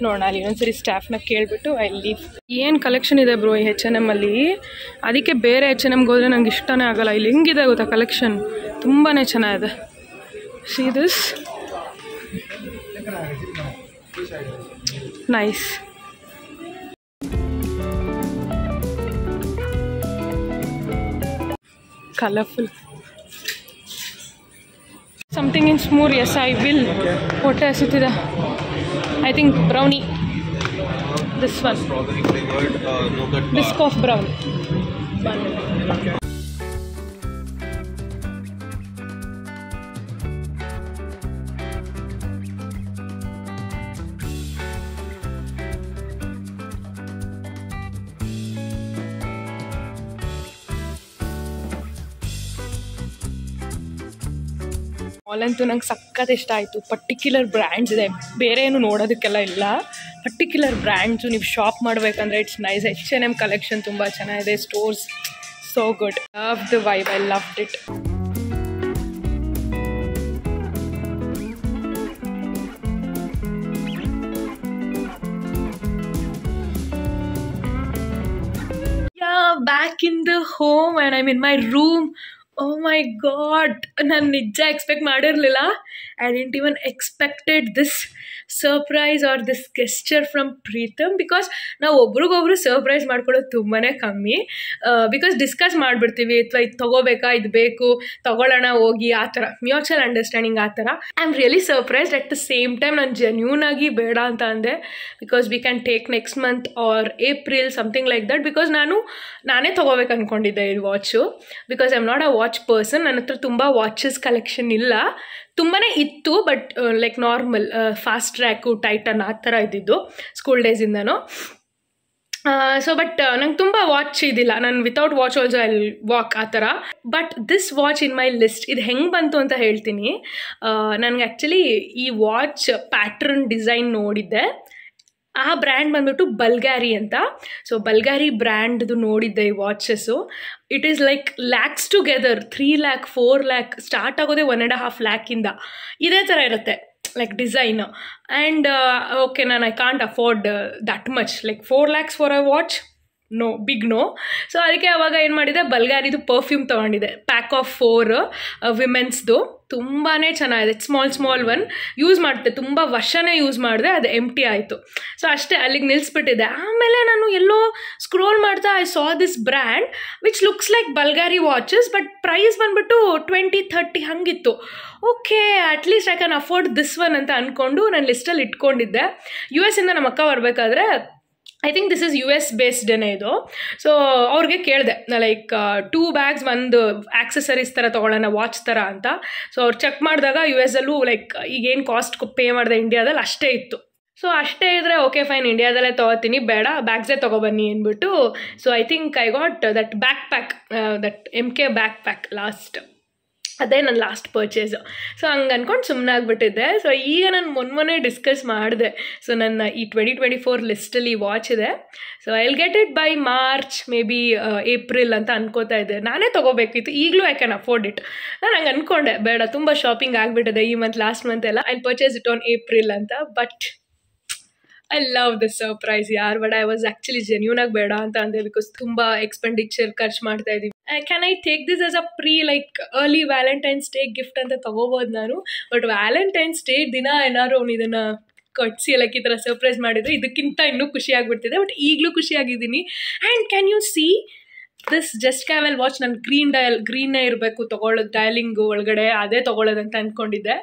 ನೋಡೋಣ ಅಲ್ಲಿ ಇನ್ನೊಂದ್ಸರಿ ಸ್ಟಾಫ್ನ ಕೇಳಿಬಿಟ್ಟು ಐ ಲೀವ್. ಏನು ಕಲೆಕ್ಷನ್ ಇದೆ ಬ್ರೋ ಈ H&M ಅಲ್ಲಿ, ಅದಕ್ಕೆ ಬೇರೆ H&Mಗೆ ಹೋದರೆ ನಂಗೆ ಇಷ್ಟನೇ ಆಗೋಲ್ಲ. ಇಲ್ಲಿ ಹೆಂಗಿದೆ ಗೊತ್ತಾ ಕಲೆಕ್ಷನ್, ತುಂಬಾ ಚೆನ್ನಾಗಿದೆ. See this, nice. Colorful. Something in Smoor, yes I will. What else is there? I think brownie. This one. Strawberry flavored nougat bar. Biscoff brownie. ಮಾಲಂತೂ ನಂಗೆ ಸಕ್ಕತ್ ಇಷ್ಟ ಆಯಿತು. ಪರ್ಟಿಕ್ಯುಲರ್ ಬ್ರ್ಯಾಂಡ್ಸ್ ಇದೆ, ಬೇರೆ ಏನು ನೋಡೋದಕ್ಕೆಲ್ಲ ಇಲ್ಲ. ಪರ್ಟಿಕ್ಯುಲರ್ ಬ್ರ್ಯಾಂಡ್ಸು ನೀವು ಶಾಪ್ ಮಾಡಬೇಕಂದ್ರೆ ಇಟ್ಸ್ ನೈಸ್. H&M ಕಲೆಕ್ಷನ್ ತುಂಬ ಚೆನ್ನಾಗಿದೆ, stores so good. Love the vibe, I loved it. Back in the home and I'm in my room. Oh my god, ನಾನು ನಿಜ ಎಕ್ಸ್ಪೆಕ್ಟ್ ಮಾಡಿರಲಿಲ್ಲ. I didn't even expected this surprise or this gesture from Preetham, because ನಾವು ಒಬ್ರಿಗೊಬ್ರು surprise ಮಾಡ್ಕೊಳ್ಳೋದು ತುಂಬಾ ಕಮ್ಮಿ. Because discuss ಮಾಡಿಬಿಡ್ತೀವಿ, ಅಥವಾ ಇದು ತೊಗೋಬೇಕಾ, ಇದು ಬೇಕು ತೊಗೊಳ್ಳೋಣ ಹೋಗಿ, ಆ ಥರ ಮ್ಯೂಚುವಲ್ ಅಂಡರ್ಸ್ಟ್ಯಾಂಡಿಂಗ್ ಆ ಥರ. I am really surprised. At the same time ನಾನು ಜೆನ್ಯೂನ್ ಆಗಿ ಬೇಡ ಅಂತ ಅಂದೆ, because we can take next month or April something like that. Because ನಾನೇ ತೊಗೋಬೇಕು ಅಂದ್ಕೊಂಡಿದ್ದೆ ಈ watch, because I am not a watch person. ನನ್ನ ಹತ್ರ ತುಂಬ ವಾಚಸ್ ಕಲೆಕ್ಷನ್ ಇಲ್ಲ, ತುಂಬಾ ಇತ್ತು, but like normal fast track, tighten ಆ ಥರ ಇದ್ದಿದ್ದು ಸ್ಕೂಲ್ ಡೇಸಿಂದನೂ. ಸೊ ಬಟ್ ನಂಗೆ ತುಂಬ ವಾಚ್ ಇದಿಲ್ಲ, ನಾನು without watch also I walk ಆ ಥರ. But this watch in my list. ಇದು ಹೆಂಗೆ ಬಂತು ಅಂತ ಹೇಳ್ತೀನಿ. ನನಗೆ ಆ್ಯಕ್ಚುಲಿ ಈ ವಾಚ್ ಪ್ಯಾಟ್ರನ್ ಡಿಸೈನ್ ನೋಡಿದ್ದೆ. ಆ ಬ್ರ್ಯಾಂಡ್ ಬಂದ್ಬಿಟ್ಟು ಬಲ್ಗಾರಿ ಅಂತ. ಸೊ ಬಲ್ಗಾರಿ ಬ್ರ್ಯಾಂಡ್ದು ನೋಡಿದ್ದೆ ಈ watches. It is like lakhs together, 3 lakh 4 lakh start ಆಗೋದೇ 1.5 lakh ಇದೇ ಥರ ಇರುತ್ತೆ ಲೈಕ್ ಡಿಸೈನ್. ಆ್ಯಂಡ್ ಓಕೆ, ನಾನು I can't afford that much, like 4 lakhs for a watch big no. So ಅದಕ್ಕೆ ಅವಾಗ ಏನು ಮಾಡಿದೆ, ಬಲ್ಗಾರಿದು ಪರ್ಫ್ಯೂಮ್ ತೊಗೊಂಡಿದ್ದೆ, ಪ್ಯಾಕ್ ಆಫ್ 4 ವಿಮೆನ್ಸ್ದು. ತುಂಬಾ ಚೆನ್ನಾಗಿದೆ, ಸ್ಮಾಲ್ ಒನ್ ಯೂಸ್ ಮಾಡಿದೆ, ತುಂಬ ವರ್ಷನೇ ಯೂಸ್ ಮಾಡಿದೆ, ಅದು ಎಂಟಿ ಆಯಿತು. ಸೊ ಅಷ್ಟೇ, ಅಲ್ಲಿಗೆ ನಿಲ್ಲಿಸ್ಬಿಟ್ಟಿದ್ದೆ. ಆಮೇಲೆ ನಾನು ಎಲ್ಲೋ ಸ್ಕ್ರೋಲ್ ಮಾಡ್ತಾ I saw this brand which looks like Bulgari watches, but price ಬಂದ್ಬಿಟ್ಟು 20-30 ಹಂಗಿತ್ತು. ಓಕೆ, at least I can afford this one ಅಂತ ಅಂದ್ಕೊಂಡು ನಾನು ಲಿಸ್ಟಲ್ಲಿ ಇಟ್ಕೊಂಡಿದ್ದೆ. US ಇಂದ ನಮ್ಮ ಅಕ್ಕ ಬರಬೇಕಾದ್ರೆ, I think this is US ಬೇಸ್ಡೇನೆ ಇದು. ಸೊ ಅವ್ರಿಗೆ ಕೇಳಿದೆ, ಲೈಕ್ 2 ಬ್ಯಾಗ್ಸ್, ಒಂದು ಆಕ್ಸೆಸರೀಸ್ ಥರ ತೊಗೊಳ್ಳೋಣ, ವಾಚ್ ಥರ ಅಂತ. ಸೊ ಅವ್ರು ಚೆಕ್ ಮಾಡಿದಾಗ US ಅಲ್ಲೂ ಲೈಕ್ ಈಗೇನು ಕಾಸ್ಟ್ ಪೇ ಮಾಡಿದೆ ಇಂಡಿಯಾದಲ್ಲಿ ಅಷ್ಟೇ ಇತ್ತು. ಸೊ ಅಷ್ಟೇ ಇದ್ದರೆ ಓಕೆ ಫೈನ್, ಇಂಡಿಯಾದಲ್ಲೇ ತೊಗೋತೀನಿ, ಬೇಡ ಬ್ಯಾಗ್ಸೇ ತೊಗೊಬನ್ನಿ ಅಂದ್ಬಿಟ್ಟು. So I think I got that back pack, that MK back pack last. ಅದೇ ನನ್ನ ಲಾಸ್ಟ್ ಪರ್ಚೇಸು. ಸೊ ಹಂಗೆ ಅಂದ್ಕೊಂಡು ಸುಮ್ಮನೆ ಆಗಿಬಿಟ್ಟಿದ್ದೆ. ಸೊ ಈಗ ನಾನು ಮೊನ್ನೆ ಡಿಸ್ಕಸ್ ಮಾಡಿದೆ. ಸೊ ನನ್ನ ಈ 2024 ಲಿಸ್ಟಲ್ಲಿ ವಾಚ್ ಇದೆ. So I will get it by March, may be April ಅಂತ ಅನ್ಕೋತಾ ಇದ್ದೆ. ನಾನೇ ತೊಗೋಬೇಕಿತ್ತು, ಈಗಲೂ ಐ ಕ್ಯಾನ್ ಅಫೋರ್ಡ್ ಇಟ್. ನಾನು ಹಂಗೆ ಅಂದ್ಕೊಂಡೆ, ಬೇಡ ತುಂಬ ಶಾಪಿಂಗ್ ಆಗಿಬಿಟ್ಟಿದೆ ಈ ಮಂತ್, ಲಾಸ್ಟ್ ಮಂತ್ ಎಲ್ಲ, I purchase it on April ಅಂತ. But I love this surprise ಯಾರ್. ಬಟ್ ಐ ವಾಸ್ ಆ್ಯಕ್ಚುಲಿ ಜೆನ್ಯೂನಾಗಿ ಬೇಡ ಅಂತ ಅಂದೆ, ಬಿಕಾಸ್ ತುಂಬ ಎಕ್ಸ್ಪೆಂಡಿಚರ್ ಖರ್ಚು ಮಾಡ್ತಾ ಇದ್ದೀವಿ. Can I take this as a like early Valentine's day gift ಅಂತ ತೊಗೋಬೋದು ನಾನು. ಬಟ್ ವ್ಯಾಲೆಂಟೈನ್ಸ್ ಡೇ ದಿನ ಏನಾದ್ರು ಅವ್ನು ಇದನ್ನು ಕಟ್ಸಿ ಲೈಕ್ ಈ ಥರ ಸರ್ಪ್ರೈಸ್ ಮಾಡಿದರೆ ಇದಕ್ಕಿಂತ ಇನ್ನೂ ಖುಷಿ ಆಗಿಬಿಡ್ತಿದೆ. ಬಟ್ ಈಗಲೂ ಖುಷಿಯಾಗಿದ್ದೀನಿ. And can you see this just Cavel watch? ನಾನು ಗ್ರೀನೇ ಇರಬೇಕು ತೊಗೊಳ್ಳೋದು, ಡಯಲಿಂಗು ಒಳಗಡೆ ಅದೇ ತೊಗೊಳ್ಳೋದಂತ ಅಂದ್ಕೊಂಡಿದ್ದೆ.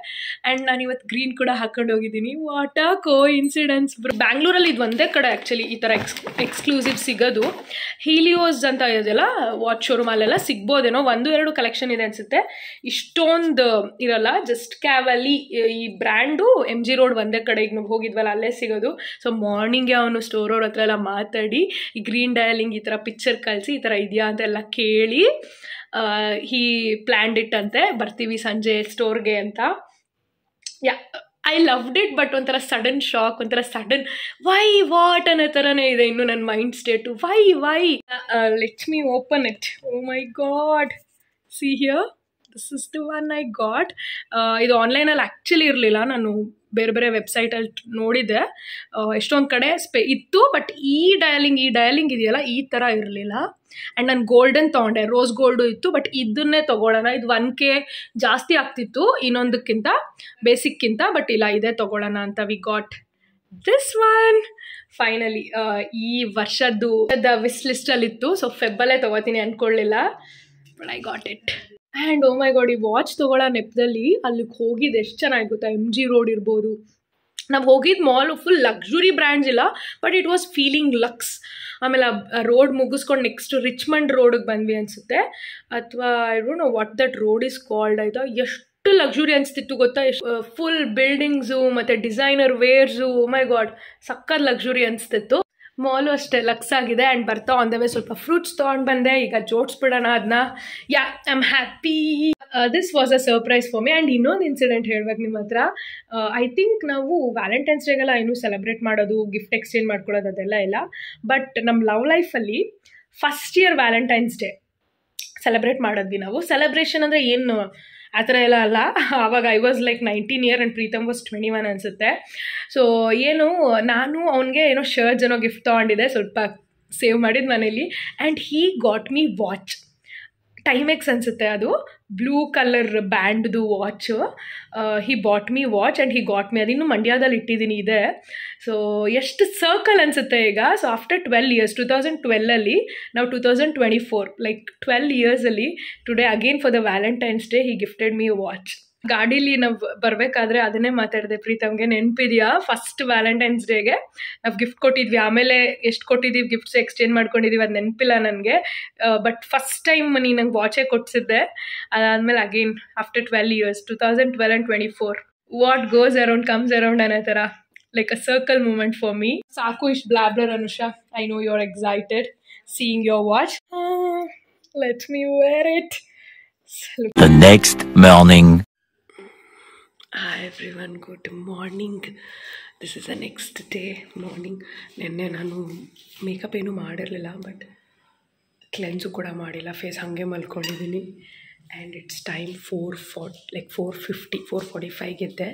ಆ್ಯಂಡ್ ನಾನು ಇವತ್ತು ಗ್ರೀನ್ ಕೂಡ ಹಾಕೊಂಡು ಹೋಗಿದ್ದೀನಿ. What a coincidence. ಬ್ಯಾಂಗ್ಳೂರಲ್ಲಿ ಇದು ಒಂದೇ ಕಡೆ ಆ್ಯಕ್ಚುಲಿ ಈ ಥರ ಎಕ್ಸ್ಕ್ಲೂಸಿವ್ ಸಿಗೋದು. ಹೀಲಿಯೋಸ್ ಅಂತ ಇದೆಯಲ್ಲ ವಾಚ್ ಶೋರೂಮ್, ಅಲ್ಲೆಲ್ಲ ಸಿಗ್ಬೋದೇನೋ, 1-2 ಕಲೆಕ್ಷನ್ ಇದೆ ಅನಿಸುತ್ತೆ, ಇಷ್ಟೊಂದು ಇರಲ್ಲ. ಜಸ್ಟ್ ಕ್ಯಾವಲ್ಲಿ ಈ ಬ್ರ್ಯಾಂಡು MG ರೋಡ್ ಒಂದೇ ಕಡೆ, ಈಗ ನಾವು ಹೋಗಿದ್ವಲ್ಲ ಅಲ್ಲೇ ಸಿಗೋದು. ಸೊ ಮಾರ್ನಿಂಗ್ಗೆ ಅವನು ಸ್ಟೋರ್ ಅವ್ರ ಹತ್ರ ಎಲ್ಲ ಮಾತಾಡಿ ಈ ಗ್ರೀನ್ ಡಯಲಿಂಗ್ ಈ ಥರ ಪಿಕ್ಚರ್ ಕಳಿಸಿ ಈ ಥರ ಇದೆಯಾ ಅಂತೆಲ್ಲ ಕೇಳಿ ಹೀ ಪ್ಲ್ಯಾಂಡ್ ಇಟ್ ಅಂತೆ, ಬರ್ತೀವಿ ಸಂಜೆ ಸ್ಟೋರ್ಗೆ ಅಂತ. Yeah, I loved it. But ಒಂಥರ ಸಡನ್ ಶಾಕ್, ಒಂಥರ ಸಡನ್ ವೈ ವಾಟ್ ಅನ್ನೋ ಥರನೇ ಇದೆ ಇನ್ನು ನನ್ನ mind state. Why let me open it. Oh my god, see here, this is the one I got. ಇದು ಆನ್ಲೈನಲ್ಲಿ ಆ್ಯಕ್ಚುಲಿ ಇರಲಿಲ್ಲ, ನಾನು ಬೇರೆ ವೆಬ್ಸೈಟಲ್ಲಿ ನೋಡಿದ್ದೆ, ಎಷ್ಟೊಂದು ಕಡೆ ಇತ್ತು. ಬಟ್ ಈ ಡಯಲಿಂಗ್ ಇದೆಯಲ್ಲ ಈ ಥರ ಇರಲಿಲ್ಲ. ಆ್ಯಂಡ್ ನಾನು ಗೋಲ್ಡನ್ ತೊಗೊಂಡೆ, ರೋಸ್ ಗೋಲ್ಡು ಇತ್ತು. ಬಟ್ ಇದನ್ನೇ ತೊಗೊಳ್ಳೋಣ, ಇದು 1K ಜಾಸ್ತಿ ಆಗ್ತಿತ್ತು ಇನ್ನೊಂದಕ್ಕಿಂತ, ಬೇಸಿಕ್ಕಿಂತ. ಬಟ್ ಇಲ್ಲ, ಇದೇ ತೊಗೊಳ್ಳೋಣ ಅಂತ we got this one finally. ಈ ವರ್ಷದ್ದು ವಿಶ್ ಲಿಸ್ಟಲ್ಲಿತ್ತು. ಸೊ ಫೆಬ್ಬಲ್ಲೇ ತೊಗೋತೀನಿ ಅಂದ್ಕೊಳ್ಳಿಲ್ಲ, but I got it. And oh my god, ಈ ವಾಚ್ ತೊಗೊಳ್ಳೋ ನೆಪದಲ್ಲಿ ಅಲ್ಲಿಗೆ ಹೋಗಿದ್ದು ಎಷ್ಟು ಚೆನ್ನಾಗಿ ಗೊತ್ತಾ. MG ರೋಡ್ ಇರ್ಬೋದು, ನಾವು ಹೋಗಿದ್ದು ಮಾಲು ಫುಲ್ ಲಕ್ಸುರಿ ಬ್ರ್ಯಾಂಡ್ಸ್ ಇಲ್ಲ, but it was feeling lux. ಆಮೇಲೆ ಆ ರೋಡ್ ಮುಗಿಸ್ಕೊಂಡು ನೆಕ್ಸ್ಟ್ ರಿಚ್ಮಂಡ್ ರೋಡಿಗೆ ಬಂದ್ವಿ ಅನಿಸುತ್ತೆ, ಅಥವಾ I don't know what that road is called. ಆಯಿತಾ, ಎಷ್ಟು ಲಕ್ಸುರಿ ಅನಿಸ್ತಿತ್ತು ಗೊತ್ತಾ. ಫುಲ್ ಬಿಲ್ಡಿಂಗ್ಸು ಮತ್ತು designer wears, oh my god ಸಕ್ಕತ್ ಲಕ್ಸುರಿ ಅನಿಸ್ತಿತ್ತು. ಮಾಲು ಅಷ್ಟೇ ಲಕ್ಸ್ ಆಗಿದೆ. ಆ್ಯಂಡ್ ಬರ್ತಾ ಆನ್ ದ ವೇ ಸ್ವಲ್ಪ ಫ್ರೂಟ್ಸ್ ತೊಗೊಂಡು ಬಂದೆ, ಈಗ ಜೋಡಿಸ್ಬಿಡೋಣ ಅದನ್ನ. Yeah, I am happy. This was a surprise for me. And ಇನ್ನೊಂದು ಇನ್ಸಿಡೆಂಟ್ ಹೇಳ್ಬೇಕು ನಿಮ್ಮ ಹತ್ರ. ಐ ಥಿಂಕ್ ನಾವು ವ್ಯಾಲೆಂಟೈನ್ಸ್ ಡೇಗೆಲ್ಲ ಇನ್ನೂ ಸೆಲೆಬ್ರೇಟ್ ಮಾಡೋದು, ಗಿಫ್ಟ್ ಎಕ್ಸ್ಚೇಂಜ್ ಮಾಡ್ಕೊಳ್ಳೋದು ಅದೆಲ್ಲ ಇಲ್ಲ. ಬಟ್ ನಮ್ಮ ಲವ್ ಲೈಫಲ್ಲಿ first year Valentine's day celebrate ಮಾಡಿದ್ವಿ ನಾವು. ಸೆಲೆಬ್ರೇಷನ್ ಅಂದರೆ ಏನು ಆ ಥರ ಎಲ್ಲ ಅಲ್ಲ. ಆವಾಗ I was like 19 years and Preetham was 21 ಅನಿಸುತ್ತೆ. ಸೊ ಏನು, ನಾನು ಅವನಿಗೆ ಏನೋ ಶರ್ಟ್ಸ್ ಏನೋ ಗಿಫ್ಟ್ ತೊಗೊಂಡಿದ್ದೆ, ಸ್ವಲ್ಪ ಸೇವ್ ಮಾಡಿದ್ದು ಮನೇಲಿ. And he got me watch, Timex ಅನಿಸುತ್ತೆ ಅದು, ಬ್ಲೂ ಕಲರ್ ಬ್ಯಾಂಡ್ದು watch. He bought me watch and he got me. ಅದಿನ್ನೂ ಮಂಡ್ಯದಲ್ಲಿ ಇಟ್ಟಿದ್ದೀನಿ ಇದೆ. ಸೊ ಎಷ್ಟು ಸರ್ಕಲ್ ಅನಿಸುತ್ತೆ ಈಗ. ಸೊ ಆಫ್ಟರ್ 12 years, 2012ಅಲ್ಲಿ ನಾವು 2024, ಲೈಕ್ 12 yearsಲ್ಲಿ today again for the Valentine's day he gifted me watch. ಗಾಡೀಲಿ ನಾವು ಬರಬೇಕಾದ್ರೆ ಅದನ್ನೇ ಮಾತಾಡಿದೆ ಪ್ರೀತಮ್ಗೆ, ನೆನಪಿದೆಯಾ ಫಸ್ಟ್ ವ್ಯಾಲೆಂಟೈನ್ಸ್ ಡೇಗೆ ನಾವು ಗಿಫ್ಟ್ ಕೊಟ್ಟಿದ್ವಿ, ಆಮೇಲೆ ಎಷ್ಟು ಕೊಟ್ಟಿದ್ದೀವಿ ಗಿಫ್ಟ್ಸ್ ಎಕ್ಸ್ಚೇಂಜ್ ಮಾಡ್ಕೊಂಡಿದ್ದೀವಿ ಅದು ನೆನಪಿಲ್ಲ ನನಗೆ. ಬಟ್ ಫಸ್ಟ್ ಟೈಮ್ ನೀನು ನಂಗೆ ವಾಚೇ ಕೊಡಿಸಿದ್ದೆ. ಅದಾದಮೇಲೆ again after 12 years, 2012 and 24, what goes around comes around ಅನ್ನೋ ಥರ, like a circle moment for me. ಸಾಕು ಇಷ್ಟು blabber Anusha, I know you are excited seeing your watch. Let me wear it. The next morning. Hi everyone, good morning. This is the next day morning. ನೆನ್ನೆ ನಾನು makeup ಏನೂ ಮಾಡಿರಲಿಲ್ಲ, but ಕ್ಲೆನ್ಸು ಕೂಡ ಮಾಡಿಲ್ಲ, face ಹಾಗೆ ಮಲ್ಕೊಂಡಿದ್ದೀನಿ. And it's time 4:45 ಇದ್ದೆ.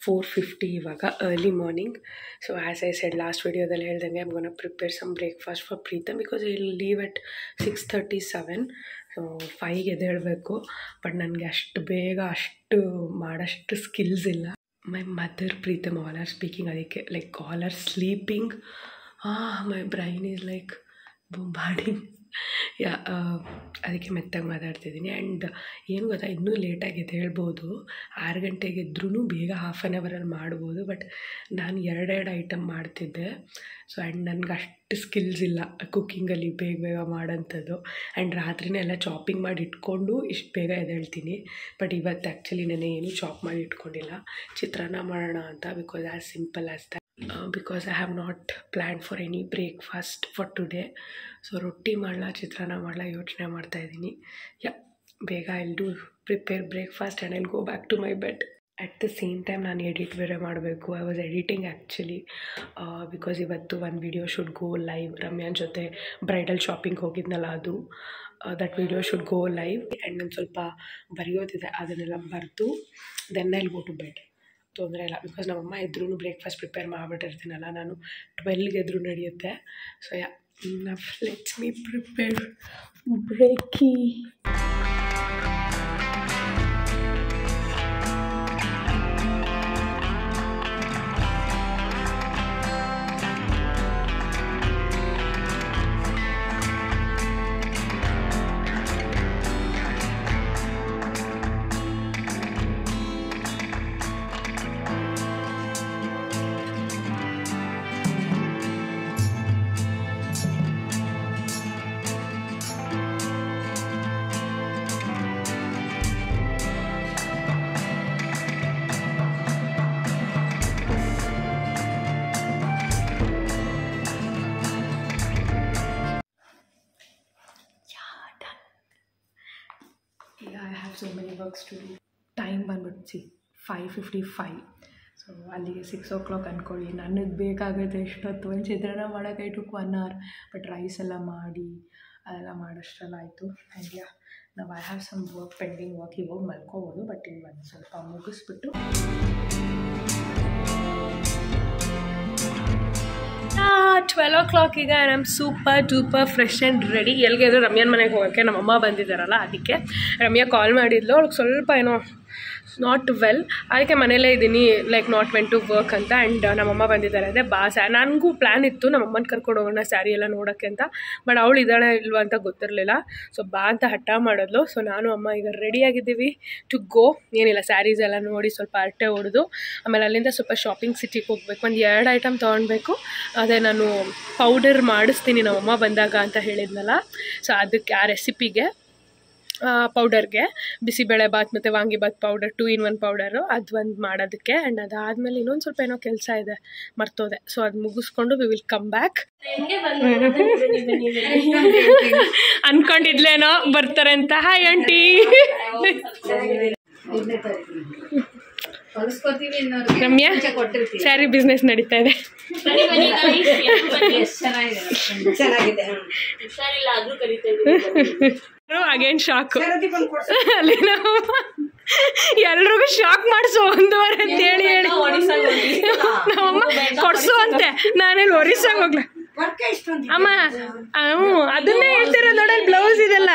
4:50 ಇವಾಗ early morning. So as I said last ವಿಡಿಯೋದಲ್ಲಿ ಹೇಳ್ದಂಗೆ I'm gonna prepare some breakfast for Preetham because I will leave at 6:37. So 5ಗೆ ಎದ್ದೇಳಬೇಕು. ಬಟ್ ನನಗೆ ಅಷ್ಟು ಬೇಗ ಅಷ್ಟು ಮಾಡೋಷ್ಟು ಸ್ಕಿಲ್ಸ್ ಇಲ್ಲ. My mother Preetham all are speaking, ಅದಕ್ಕೆ like all are sleeping. My brain is like bombarding. ಅದಕ್ಕೆ ಮೆತ್ತಾಗಿ ಮಾತಾಡ್ತಿದ್ದೀನಿ. ಆ್ಯಂಡ್ ಏನು ಗೊತ್ತಾ, ಇನ್ನೂ ಲೇಟಾಗಿದೆ ಹೇಳ್ಬೋದು. 6 ಗಂಟೆಗೆ ಇದ್ರೂ ಬೇಗ ಹಾಫ್ ಆನ್ ಅವರಲ್ಲಿ ಮಾಡ್ಬೋದು. ಬಟ್ ನಾನು 2 ಐಟಮ್ ಮಾಡ್ತಿದ್ದೆ. ಸೊ ಆ್ಯಂಡ್ ನನಗೆ ಅಷ್ಟು ಸ್ಕಿಲ್ಸ್ ಇಲ್ಲ ಕುಕ್ಕಿಂಗಲ್ಲಿ ಬೇಗ ಮಾಡೋಂಥದ್ದು. ಆ್ಯಂಡ್ ರಾತ್ರಿನೇ ಎಲ್ಲ ಚಾಪಿಂಗ್ ಮಾಡಿ ಇಟ್ಕೊಂಡು ಇಷ್ಟು ಬೇಗ ಎದ್ದೇಳ್ತೀನಿ. ಬಟ್ ಇವತ್ತು ಆ್ಯಕ್ಚುಲಿ ನಾನು ಏನೂ ಚಾಪ್ ಮಾಡಿ ಇಟ್ಕೊಂಡಿಲ್ಲ. ಚಿತ್ರಾನ್ನ ಮಾಡೋಣ ಅಂತ, because as simple as that. Because I have not plan for any breakfast for today. So ರೊಟ್ಟಿ ಮಾಡಲ ಚಿತ್ರಾನ್ನ ಮಾಡಲ ಯೋಚನೆ ಮಾಡ್ತಾಯಿದ್ದೀನಿ. ಬೇಗ I'll do prepare breakfast and I'll go back to my bed. At the same time ನಾನು edit ಬೇರೆ ಮಾಡಬೇಕು. I was editing actually because ಇವತ್ತು ಒಂದು ವಿಡಿಯೋ ಶುಡ್ ಗೋ ಲೈವ್. ರಮ್ಯಾನ್ ಜೊತೆ ಬ್ರೈಡಲ್ ಶಾಪಿಂಗ್ ಹೋಗಿದ್ನಲ್ಲ, ಅದು that video should go live. And ನಾನು ಸ್ವಲ್ಪ ಬರೆಯೋದಿದೆ, ಅದನ್ನೆಲ್ಲ ಬರೆದು then I'll go to bed. ತೊಂದರೆ ಇಲ್ಲ, ಬಿಕಾಸ್ ನಮ್ಮಮ್ಮ ಎದ್ರೂ ಬ್ರೇಕ್ಫಾಸ್ಟ್ ಪ್ರಿಪೇರ್ ಮಾಡಿಬಿಟ್ಟಿರ್ತೀನಲ್ಲ, ನಾನು 12ಗೆ ಎದ್ರೂ ನಡೆಯುತ್ತೆ. So let's me prepare ಬ್ರೇಕಿ. So many works to do. Time ಬಂದ್ಬಿಟ್ಟು 5:55. ಸೊ ಅಲ್ಲಿಗೆ 6 o'clock ಅಂದ್ಕೊಳ್ಳಿ. ನನಗೆ ಬೇಕಾಗುತ್ತೆ ಎಷ್ಟೊತ್ತು, ಒಂದು ಚಿತ್ರಾನ್ನ ಮಾಡೋಕ್ಕೆ I took 1 hour. But rice ಎಲ್ಲ ಮಾಡಿ ಅದೆಲ್ಲ ಮಾಡೋಷ್ಟೆಲ್ಲ ಆಯಿತು. ಆ್ಯಂಡ್ ನಾವು I have some work pending work. ಇವಾಗ ಮಲ್ಕೋಬೋದು, ಬಟ್ ಈಗ ಒಂದು ಸ್ವಲ್ಪ ಮುಗಿಸ್ಬಿಟ್ಟು 12 o'clock ಈಗ. I am super duper fresh and ready. ಎಲ್ಲಿಗೆದ್ರು ರಮ್ಯಾನ್ ಮನೆಗೆ ಹೋಗೋಕ್ಕೆ ನಮ್ಮಮ್ಮ ಬಂದಿದ್ದಾರಲ್ಲ, ಅದಕ್ಕೆ ರಮ್ಯಾ ಕಾಲ್ ಮಾಡಿದ್ಲು. ಅವ್ಳಿಗೆ ಸ್ವಲ್ಪ ಏನೋ ನಾಟ್ ವೆಲ್, ಅದಕ್ಕೆ ಮನೇಲೇ ಇದ್ದೀನಿ, like not went to work ಅಂತ. ಆ್ಯಂಡ್ ನಮ್ಮಮ್ಮ ಬಂದಿದ್ದಾರೆ. ಅದೇ ನನಗೂ ಪ್ಲ್ಯಾನ್ ಇತ್ತು ನಮ್ಮಮ್ಮನ ಕರ್ಕೊಂಡು ಹೋಗೋಣ ಸ್ಯಾರಿ ಎಲ್ಲ ನೋಡೋಕ್ಕೆ ಅಂತ. ಬಟ್ ಅವಳು ಇದ್ದಾಳೆ ಇಲ್ವ ಅಂತ ಗೊತ್ತಿರಲಿಲ್ಲ. ಸೊ ಬಾ ಅಂತ ಹಠ ಮಾಡಿದ್ಲು. ಸೊ ನಾನು ಅಮ್ಮ ಈಗ ರೆಡಿಯಾಗಿದ್ದೀವಿ ಟು ಗೋ. ಏನಿಲ್ಲ, ಸ್ಯಾರೀಸ್ ಎಲ್ಲ ನೋಡಿ ಸ್ವಲ್ಪ ಅರಟೆ ಹೊಡೆದು ಆಮೇಲೆ ಅಲ್ಲಿಂದ ಸ್ವಲ್ಪ ಶಾಪಿಂಗ್ ಸಿಟಿಗೆ ಹೋಗ್ಬೇಕು. ಒಂದು 2 ಐಟಮ್ ತೊಗೊಳ್ಬೇಕು. ಅದೇ ನಾನು ಪೌಡರ್ ಮಾಡಿಸ್ತೀನಿ ನಮ್ಮಮ್ಮ ಬಂದಾಗ ಅಂತ ಹೇಳಿದ್ನಲ್ಲ. ಸೊ ಅದಕ್ಕೆ ಆ ರೆಸಿಪಿಗೆ ಪೌಡರ್ಗೆ ಬಿಸಿಬೇಳೆ ಬಾತ್ ಮತ್ತು ವಾಂಗಿಬಾತ್ ಪೌಡರ್ 2-in-1 ಪೌಡರು ಅದು ಒಂದು ಮಾಡೋದಕ್ಕೆ. ಆ್ಯಂಡ್ ಅದಾದಮೇಲೆ ಇನ್ನೊಂದು ಸ್ವಲ್ಪ ಏನೋ ಕೆಲಸ ಇದೆ, ಮರ್ತೋದೆ. ಸೊ ಅದು ಮುಗಿಸ್ಕೊಂಡು ವಿ ವಿಲ್ ಕಮ್ ಬ್ಯಾಕ್. ಅನ್ಕೊಂಡಿದ್ಲೇನೋ ಬರ್ತಾರೆ ಅಂತ. Hi aunty. Ramya sari business ನಡೀತಾ ಇದೆ. Again shock. ಅಲ್ಲಿ ಎಲ್ರಿಗೂ ಶಾಕ್ ಮಾಡಿಸು 1 ವಾರ ಅಂತ ಹೇಳಿ ನಮ್ಮಮ್ಮ ಕೊಡ್ಸು ಅಂತೆ. ನಾನೇನು ಒರಿಸ್ಸಾಗ ಹೋಗ್ಲ ಅಮ್ಮ. ಅದನ್ನೇ ಹೇಳ್ತಿರೋ ನೋಡಿ, ಬ್ಲೌಸ್ ಇದೆಲ್ಲ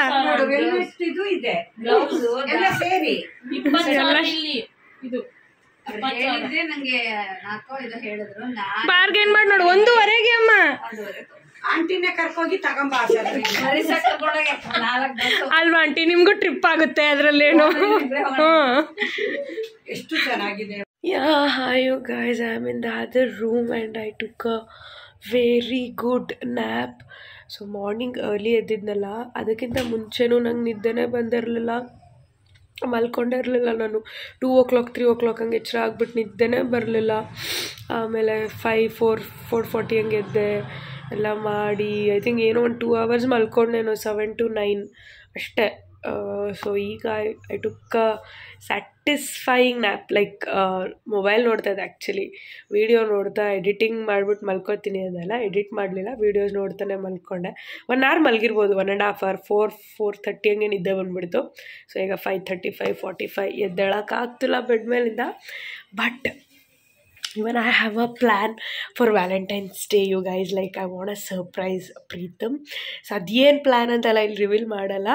ಬಾರ್ಗೇನ್ ಮಾಡಿ ನೋಡು. 1:15 ಅಮ್ಮ. ಆಂಟಿನೇ ಕರ್ಕೋಗಿ ಅಲ್ವಾ ಆಂಟಿ, ನಿಮ್ಗೂ ಟ್ರಿಪ್ ಆಗುತ್ತೆ ಅದರಲ್ಲೇನು. ಎಷ್ಟು ಚೆನ್ನಾಗಿದೆ. Hi you guys, I'm in the other room and I took a very good nap. So morning early ಎದ್ದಿದ್ನಲ್ಲ, ಅದಕ್ಕಿಂತ ಮುಂಚೆನೂ ನಂಗೆ ನಿದ್ದೆನೇ ಬಂದಿರಲಿಲ್ಲ, ಮಲ್ಕೊಂಡಿರಲಿಲ್ಲ ನಾನು. 2 o'clock 3 o'clock ಹಂಗೆ ಎಚ್ಚರ ಆಗ್ಬಿಟ್ಟು ನಿದ್ದೆನೇ ಬರಲಿಲ್ಲ. ಆಮೇಲೆ 4:40 ಹಂಗೆ ಎದ್ದೆ, ಎಲ್ಲ ಮಾಡಿ ಐ ಥಿಂಕ್ ಏನೋ ಒಂದು 2 hours ಮಲ್ಕೊಂಡೇನೋ, 7 to 9 ಅಷ್ಟೇ. ಸೊ ಈಗ I took satisfying nap like mobile ನೋಡ್ತಾ ಇದ್ದೆ ಆ್ಯಕ್ಚುಲಿ ವೀಡಿಯೋ ನೋಡ್ತಾ ಎಡಿಟಿಂಗ್ ಮಾಡಿಬಿಟ್ಟು ಮಲ್ಕೋತೀನಿ ಅದೆಲ್ಲ ಎಡಿಟ್ ಮಾಡಲಿಲ್ಲ ವೀಡಿಯೋಸ್ ನೋಡ್ತಾನೆ ಮಲ್ಕೊಂಡೆ 1 hour ಮಲಗಿರ್ಬೋದು 1.5 hour 4:30 ಹಂಗೆ ನಿದ್ದೆ ಬಂದುಬಿಡ್ತು ಸೊ ಈಗ 5:30 5:45 ಎದ್ದೇಳೋಕ್ಕಾಗ್ತಿಲ್ಲ ಬೆಡ್ ಮೇಲಿಂದ but even I have a plan for Valentine's Day you guys like I want to surprise Preetham so ಅದೇನು ಪ್ಲ್ಯಾನ್ ಅಂತೆಲ್ಲ ಇಲ್ಲಿ ರಿವೀಲ್ ಮಾಡಲ್ಲ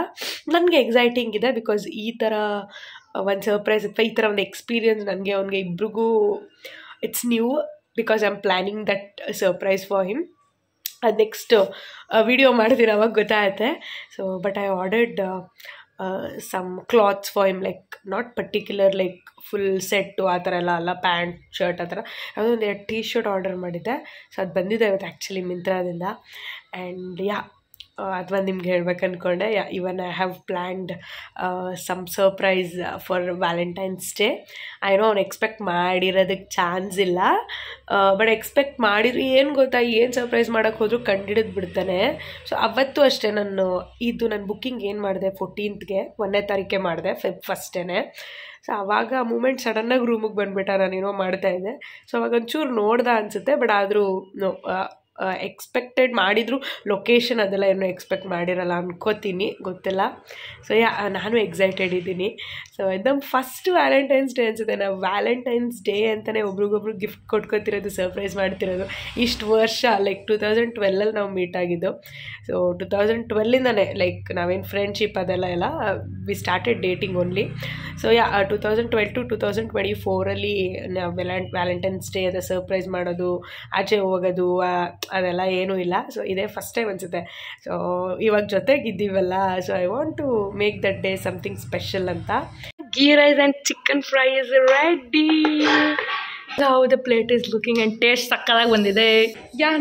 ನನಗೆ ಎಕ್ಸೈಟಿಂಗ್ ಇದೆ ಬಿಕಾಸ್ ಈ ಥರ ಒಂದು ಸರ್ಪ್ರೈಸ್ ಅಥವಾ ಈ ಥರ ಒಂದು ಎಕ್ಸ್ಪೀರಿಯನ್ಸ್ ನನಗೆ ಅವನಿಗೆ ಇಬ್ರಿಗೂ it's new because I am planning that surprise for him ಅದು ನೆಕ್ಸ್ಟ್ ವಿಡಿಯೋ ಮಾಡಿದ್ರೆ ಅವಾಗ ಗೊತ್ತಾಗುತ್ತೆ so but I ordered some clothes for him like not particular like full set ಆ ಥರ ಎಲ್ಲ ಅಲ್ಲ ಪ್ಯಾಂಟ್ ಶರ್ಟ್ ಆ ಥರ ಅದೊಂದು 2 T-shirt ಆರ್ಡರ್ ಮಾಡಿದ್ದೆ ಸೊ ಅದು ಬಂದಿದೆ ಇವತ್ತು ಆ್ಯಕ್ಚುಲಿ ಮಿಂತ್ರಾದಿಂದ ಆ್ಯಂಡ್ ಅದು ಒಂದು ನಿಮ್ಗೆ ಹೇಳ್ಬೇಕು ಅಂದ್ಕೊಂಡೆ even I have planned some surprise for Valentine's Day I know ಅವ್ನು ಎಕ್ಸ್ಪೆಕ್ಟ್ ಮಾಡಿರೋದಕ್ಕೆ ಚಾನ್ಸ್ ಇಲ್ಲ ಬಟ್ ಎಕ್ಸ್ಪೆಕ್ಟ್ ಮಾಡಿದ್ರು ಏನು ಗೊತ್ತಾ ಏನು ಸರ್ಪ್ರೈಸ್ ಮಾಡೋಕ್ಕೆ ಹೋದರೂ ಕಂಡಿಡಿದು ಬಿಡ್ತಾನೆ ಸೊ ಅವತ್ತು ಅಷ್ಟೇ ನಾನು ಬುಕ್ಕಿಂಗ್ ಏನು ಮಾಡಿದೆ 14th 1ನೇ ತಾರೀಕೆ ಮಾಡಿದೆ Feb 1 ಸೊ ಆವಾಗ ಮೂಮೆಂಟ್ ಸಡನ್ನಾಗಿ ರೂಮಿಗೆ ಬಂದುಬಿಟ್ಟ ನಾನೇನೋ ಮಾಡ್ತಾಯಿದ್ದೆ ಸೊ ಅವಾಗ ಒಂಚೂರು ನೋಡ್ದೆ ಅನಿಸುತ್ತೆ ಬಟ್ ಆದರೂ ಎಕ್ಸ್ಪೆಕ್ಟೆಡ್ ಮಾಡಿದ್ರು ಲೊಕೇಶನ್ ಅದೆಲ್ಲ ಏನೋ ಎಕ್ಸ್ಪೆಕ್ಟ್ ಮಾಡಿರಲ್ಲ ಅನ್ಕೋತೀನಿ ಗೊತ್ತಿಲ್ಲ ಸೊ ನಾನು ಎಕ್ಸೈಟೆಡ್ ಇದ್ದೀನಿ ಸೊ ಇದು ಫಸ್ಟ್ ವ್ಯಾಲೆಂಟೈನ್ಸ್ ಡೇ ಅನಿಸುತ್ತೆ ನಾವು ವ್ಯಾಲೆಂಟೈನ್ಸ್ ಡೇ ಅಂತಲೇ ಒಬ್ರಿಗೊಬ್ರು ಗಿಫ್ಟ್ ಕೊಟ್ಕೋತಿರೋದು ಸರ್ಪ್ರೈಸ್ ಮಾಡ್ತಿರೋದು ಇಷ್ಟು ವರ್ಷ ಲೈಕ್ 2012 ನಾವು ಮೀಟ್ ಆಗಿದ್ದು ಸೊ 2012ಇಂದನೇ ಲೈಕ್ ನಾವೇನು ಫ್ರೆಂಡ್ಶಿಪ್ ಅದೆಲ್ಲ ಎಲ್ಲ we started dating only so 2012 to 2024 ನಾವು ವ್ಯಾಲೆಂಟೈನ್ಸ್ ಡೇ ಅದ ಸರ್ಪ್ರೈಸ್ ಮಾಡೋದು ಆಚೆ ಹೋಗೋದು ಅದೆಲ್ಲ ಏನೂ ಇಲ್ಲ ಸೊ ಇದೇ ಫಸ್ಟ್ ಟೈಮ್ ಅನಿಸುತ್ತೆ ಸೊ ಇವಾಗ ಜೊತೆಗಿದ್ದೀವಲ್ಲ so I want to make that day something special ಅಂತ ghee rice and chicken fry is ready how the plate is looking and taste sakkadaಗಿ ಬಂದಿದೆ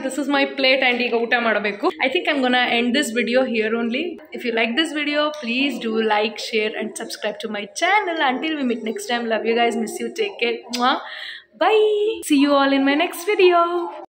this is my plate and ಈಗ ಊಟ ಮಾಡಬೇಕು I think I'm gonna end this video here only if you like this video please do like share and subscribe to my channel until we meet next time love you guys miss you take care bye see you all in my next video